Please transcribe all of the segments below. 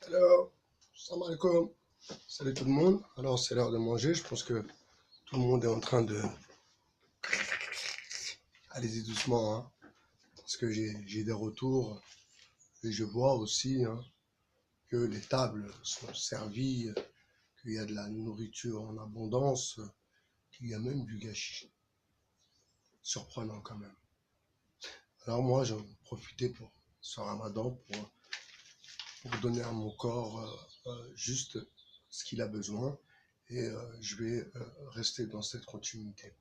Alors, salam alaikum. Salut tout le monde. Alors, c'est l'heure de manger. Je pense que tout le monde est en train de... Allez-y doucement, hein, parce que j'ai des retours et je vois aussi que les tables sont servies, qu'il y a de la nourriture en abondance, qu'il y a même du gâchis. Surprenant quand même. Alors moi, j'en ai profité pour ce ramadan pour donner à mon corps juste ce qu'il a besoin et je vais rester dans cette continuité.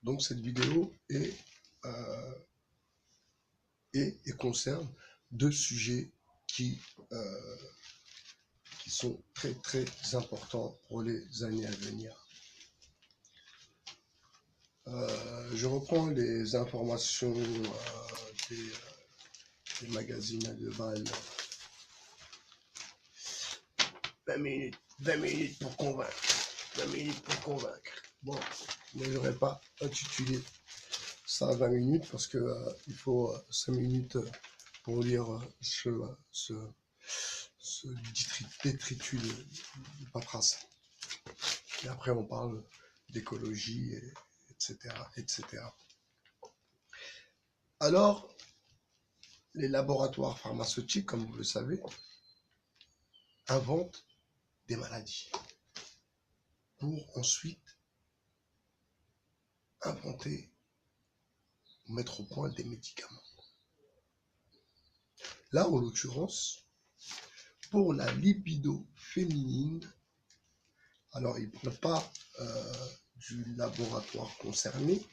Donc cette vidéo euh, et concerne deux sujets euh, qui sont très très importants pour les années à venir. Je reprends les informations des magazines à deux balles. 20 minutes pour convaincre. 20 minutes pour convaincre. Bon, mais j'aurais pas intitulé ça à 20 minutes parce que il faut 5 minutes pour lire ce détritus de paperasse. Et après, on parle d'écologie, etc., etc. Alors, les laboratoires pharmaceutiques, comme vous le savez, inventent des maladies pour ensuite inventer, mettre au point des médicaments. Là, en l'occurrence, pour la libido féminine, alors il ne parle pas du laboratoire concerné,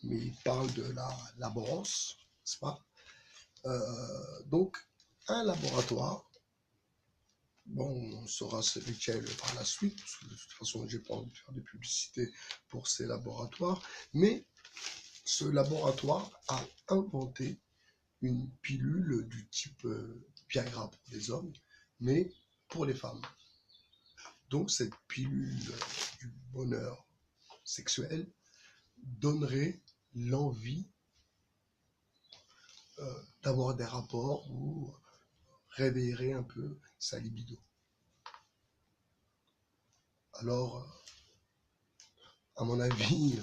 mais il parle de la laborance, n'est-ce pas? Donc, un laboratoire, bon, on saura lequel par la suite, parce que de toute façon, j'ai pas envie de faire de publicité pour ces laboratoires, mais ce laboratoire a inventé une pilule du type Viagra pour les hommes, mais pour les femmes. Donc, cette pilule du bonheur sexuel donnerait l'envie d'avoir des rapports ou réveillerait un peu sa libido. Alors, à mon avis,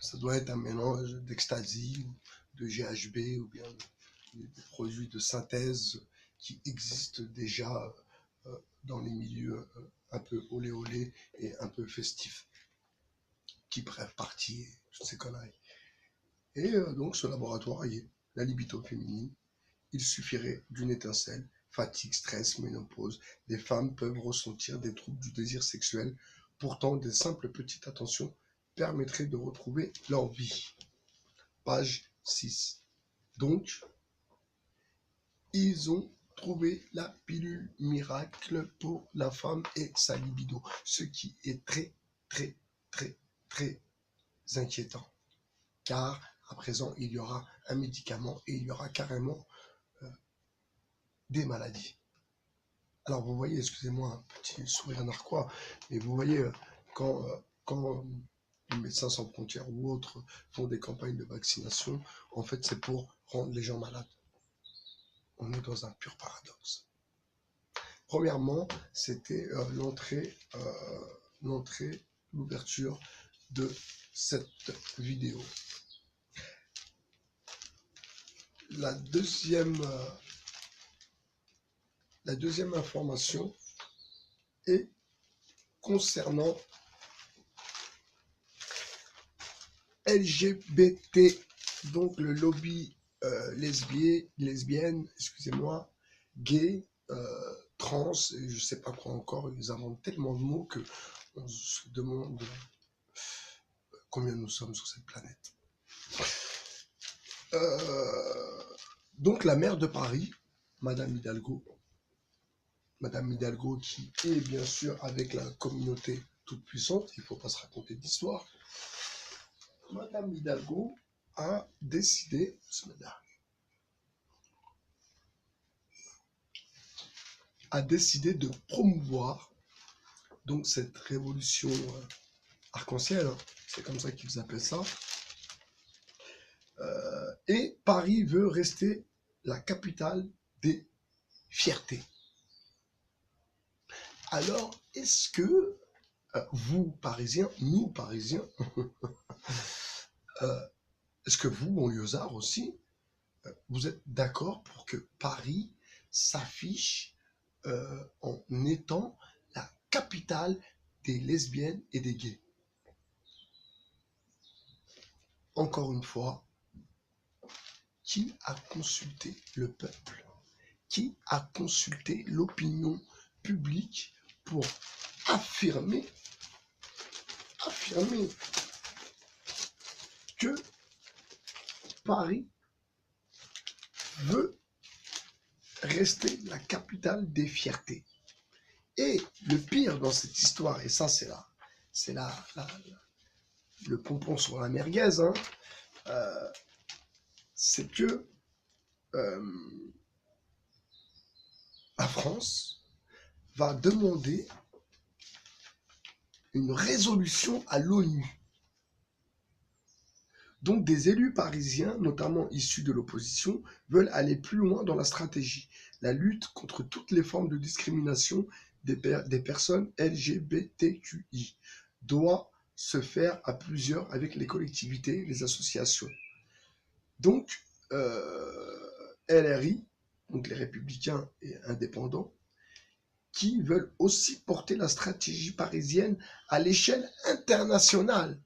ça doit être un mélange d'ecstasy, de GHB ou bien des produits de synthèse qui existent déjà dans les milieux un peu olé olé et un peu festifs, qui prennent partie toutes ces conneries. Et donc ce laboratoire y est, la libido féminine. Il suffirait d'une étincelle, fatigue, stress, ménopause. Les femmes peuvent ressentir des troubles du désir sexuel. Pourtant, des simples petites attentions permettraient de retrouver leur vie. Page 6. Donc, ils ont trouvé la pilule miracle pour la femme et sa libido, ce qui est très, très, très, très inquiétant. Car à présent, il y aura un médicament et il y aura carrément des maladies. Alors vous voyez, excusez-moi, un petit sourire narquois, mais vous voyez, quand les Médecins sans frontières ou autres font des campagnes de vaccination, en fait c'est pour rendre les gens malades. On est dans un pur paradoxe. Premièrement, c'était l'ouverture de cette vidéo. La deuxième information est concernant LGBT, donc le lobby lesbienne, excusez-moi, gay, trans, et je sais pas quoi encore, ils inventent tellement de mots que on se demande combien nous sommes sur cette planète. Donc la maire de Paris, Madame Hidalgo qui est bien sûr avec la communauté toute puissante, il ne faut pas se raconter d'histoire, Madame Hidalgo a décidé de promouvoir donc cette révolution arc-en-ciel, hein, c'est comme ça qu'ils appellent ça. Et Paris veut rester la capitale des fierté. Alors, est-ce que vous, Parisiens, nous, Parisiens, est-ce que vous, banlieusards aussi, vous êtes d'accord pour que Paris s'affiche en étant la capitale des lesbiennes et des gays? Encore une fois, qui a consulté le peuple? Qui a consulté l'opinion publique pour affirmer que Paris veut rester la capitale des fiertés? Et le pire dans cette histoire, et ça c'est le pompon sur la merguez, hein, c'est que la France va demander une résolution à l'ONU. Donc des élus parisiens, notamment issus de l'opposition, veulent aller plus loin dans la stratégie. La lutte contre toutes les formes de discrimination des personnes LGBTQI doit se faire à plusieurs avec les collectivités, les associations. Donc, LRI, donc les Républicains et Indépendants, qui veulent aussi porter la stratégie parisienne à l'échelle internationale.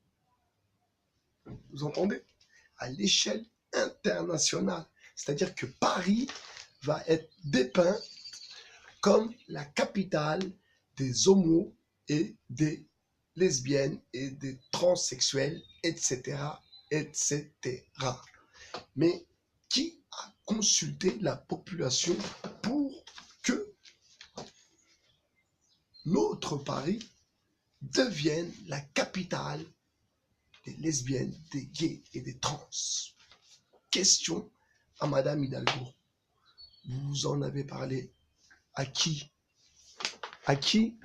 Vous entendez? À l'échelle internationale. C'est-à-dire que Paris va être dépeint comme la capitale des homos et des lesbiennes et des transsexuels, etc., etc. Mais qui a consulté la population pour que notre Paris devienne la capitale des lesbiennes, des gays et des trans? Question à Madame Hidalgo. Vous en avez parlé à qui? À qui?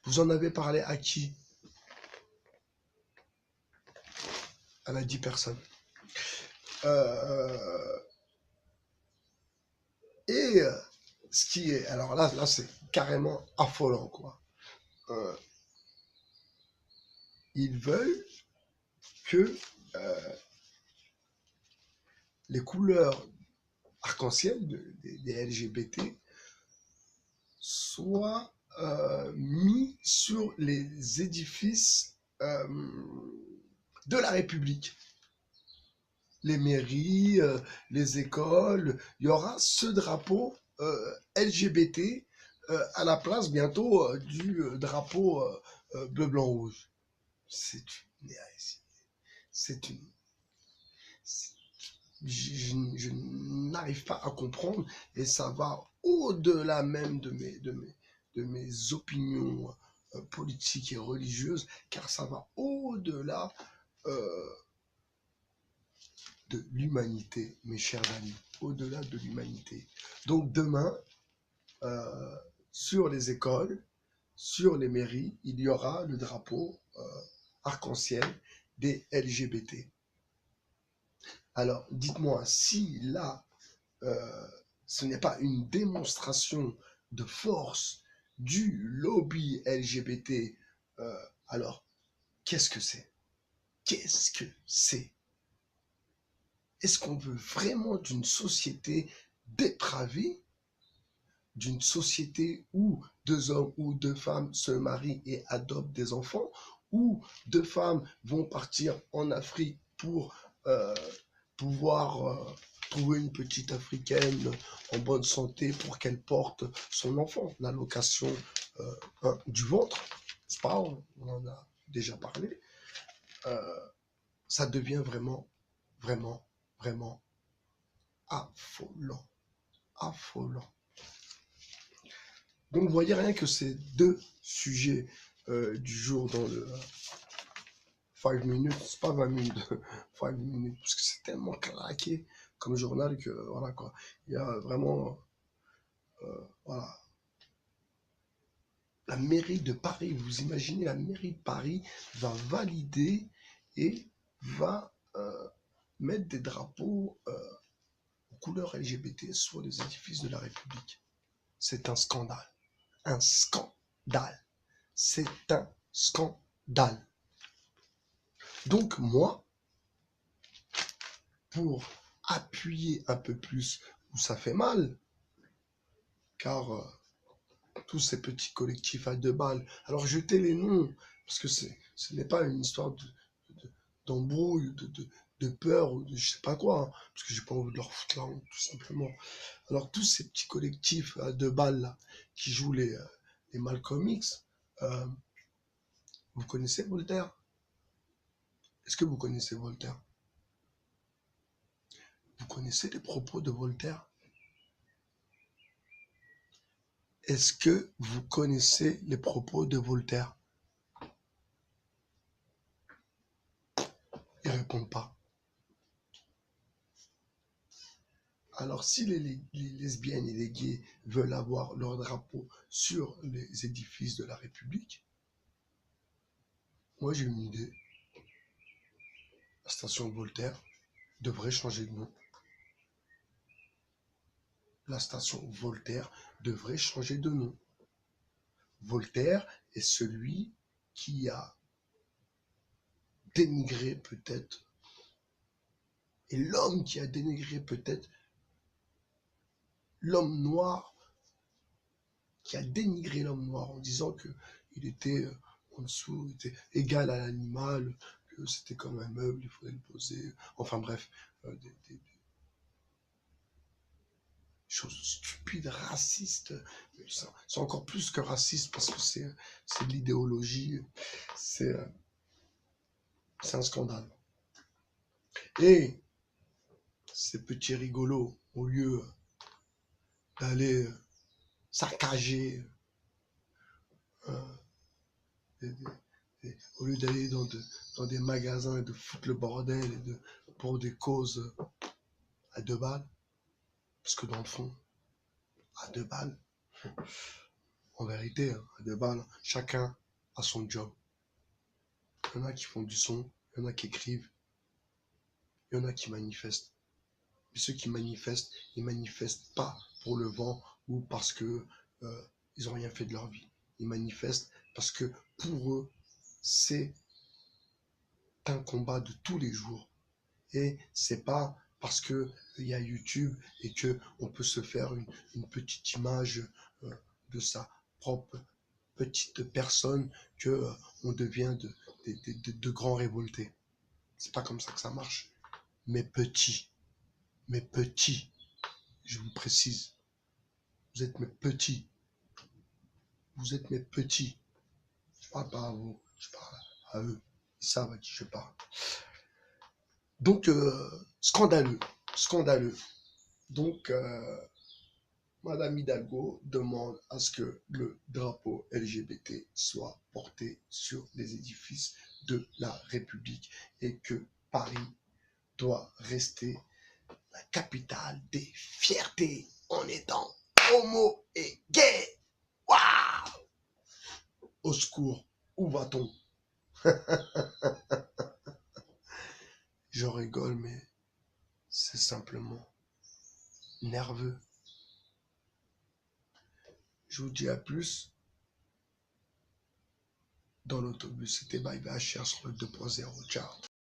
Vous en avez parlé à qui? Elle a dit personne. Et ce qui est, alors là c'est carrément affolant, quoi. Ils veulent que les couleurs arc-en-ciel des LGBT soient mis sur les édifices de la République. Les mairies, les écoles, il y aura ce drapeau LGBT à la place bientôt du drapeau bleu, blanc, rouge. C'est une hérésie. C'est une... Je n'arrive pas à comprendre et ça va au-delà même de mes opinions politiques et religieuses, car ça va au-delà de l'humanité, mes chers amis, au-delà de l'humanité. Donc demain, sur les écoles, sur les mairies, il y aura le drapeau arc-en-ciel des LGBT. Alors, dites-moi, si là, ce n'est pas une démonstration de force du lobby LGBT, alors, qu'est-ce que c'est? Qu'est-ce que c'est? Est-ce qu'on veut vraiment d'une société dépravée, d'une société où 2 hommes ou 2 femmes se marient et adoptent des enfants, où 2 femmes vont partir en Afrique pour pouvoir trouver une petite africaine en bonne santé pour qu'elle porte son enfant, l'allocation du ventre, c'est pas, on en a déjà parlé, ça devient vraiment, vraiment, vraiment affolant, affolant. Donc vous voyez rien que ces 2 sujets du jour dans le 5 minutes, c'est pas 20 minutes, 5 minutes, parce que c'est tellement claqué comme journal que voilà quoi. Il y a vraiment, voilà. La mairie de Paris, vous imaginez, la mairie de Paris va valider et va mettre des drapeaux aux couleur LGBT sur les édifices de la République. C'est un scandale. Un scandale. C'est un scandale. Donc moi, pour appuyer un peu plus où ça fait mal, car tous ces petits collectifs à 2 balles, alors jetez les noms, parce que ce n'est pas une histoire d'embrouille, de peur ou de je sais pas quoi, hein, parce que j'ai pas envie de leur foutre la honte, tout simplement. Alors tous ces petits collectifs à 2 balles là, qui jouent les Malcolm X, euh, vous connaissez Voltaire? Est-ce que vous connaissez Voltaire? Vous connaissez les propos de Voltaire? Est-ce que vous connaissez les propos de Voltaire? Ils répondent pas. Alors, si les lesbiennes et les gays veulent avoir leur drapeau sur les édifices de la République, moi j'ai une idée. La station Voltaire devrait changer de nom. La station Voltaire devrait changer de nom. Voltaire est celui qui a dénigré peut-être, et l'homme qui a dénigré peut-être l'homme noir, qui a dénigré l'homme noir en disant qu'il était en dessous, il était égal à l'animal, que c'était comme un meuble, il fallait le poser. Enfin bref, des choses stupides, racistes. C'est encore plus que raciste parce que c'est de l'idéologie. C'est un scandale. Et ces petits rigolos, au lieu d'aller saccager, au lieu d'aller dans des magasins et de foutre le bordel pour des causes à 2 balles, parce que dans le fond, à 2 balles, en vérité, hein, à 2 balles, chacun a son job. Il y en a qui font du son, il y en a qui écrivent, il y en a qui manifestent. Et ceux qui manifestent, ils manifestent pas pour le vent ou parce que ils ont rien fait de leur vie. Ils manifestent parce que pour eux, c'est un combat de tous les jours. Et c'est pas parce que il y a YouTube et que on peut se faire une petite image de sa propre petite personne que on devient de grands révoltés. C'est pas comme ça que ça marche. Mais petits, je vous précise, vous êtes mes petits, vous êtes mes petits. Je parle pas à vous, je parle à eux. Ils savent à qui je parle. Donc, scandaleux, scandaleux. Donc, Madame Hidalgo demande à ce que le drapeau LGBT soit porté sur les édifices de la République et que Paris doit rester la capitale des fiertés en étant homo et gay. Waouh! Au secours, où va-t-on? Je rigole, mais c'est simplement nerveux. Je vous dis à plus dans l'autobus. C'était Bye VHR sur le 2.0. Ciao.